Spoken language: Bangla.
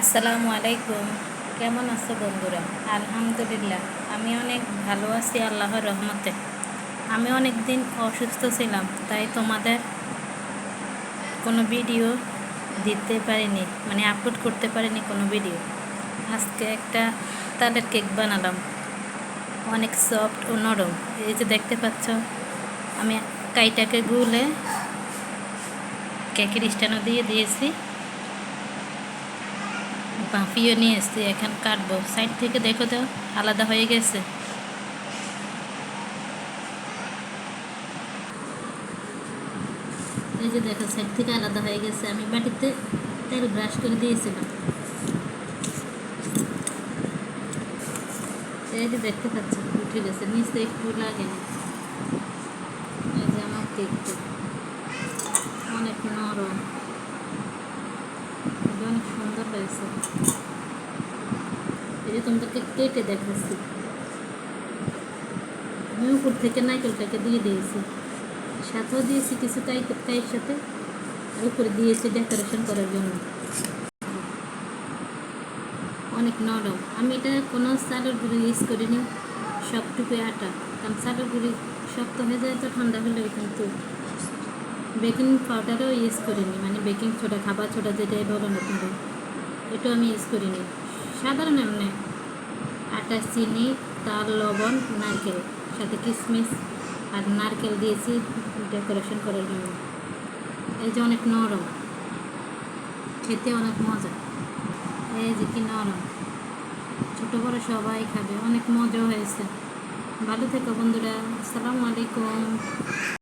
আসসালামু আলাইকুম। কেমন আছো বন্ধুরা? আলহামদুলিল্লাহ, আমি অনেক ভালো আছি আল্লাহর রহমতে। আমি অনেক দিন অসুস্থ ছিলাম, তাই তোমাদের কোনো ভিডিও দিতে পারিনি, মানে আপলোড করতে পারিনি কোনো ভিডিও। আজকে একটা তালের কেক বানালাম, অনেক সফট ও নরম। এই যে দেখতে পাচ্ছ, আমি কাইটাকে গুলে কেকের স্ট্যান্ডও দিয়ে দিয়েছি, বাফিও নিয়ে এসছি। এখন কাটবো, সাইড থেকে দেখো তো আলাদা হয়ে গেছে। এই যে দেখো, সাইড থেকে আলাদা হয়ে গেছে। আমি বাটিতে তেল ব্রাশ করে দিয়েছিলাম। এই যে দেখতে পাচ্ছ, উঠে গেছে, নিচে একটু লাগেনি। এই যে আমার কেকটা অনেক নরম, এটা অনেক সুন্দর হয়েছে। এই যে তোমাদেরকে কেটে দেখাচ্ছি। আমি উপর থেকে নারকেলটাকে দিয়ে দিয়েছি, সাথেও দিয়েছি কিছু কাইয়ের সাথে, আর উপরে দিয়েছি ডেকোরেশন করার জন্য। অনেক নরম। আমি এটা কোনো চালের গুঁড়ি ইউজ করিনি, সবটুকুই আটা, কারণ চালের গুঁড়ি শক্ত হয়ে যায় তো ঠান্ডা হলেও। কিন্তু বেকিং পাউডারও ইউজ করিনি, মানে বেকিং সোডা, খাবার সোডা যেটাই বলেন আপনারা, এটাও আমি ইউজ করিনি। সাধারণ এমনি আটা, চিনি, তাল, লবণ, নারকেল, সাথে কিশমিশ আর নারকেল দিয়েছি ডেকোরেশন করার জন্য। এই যে অনেক নরম, খেতে অনেক মজা। এই যে কি নরম, ছোটো বড়ো সবাই খাবে, অনেক মজা হয়েছে। ভালো থেকো বন্ধুরা, আসসালামু আলাইকুম।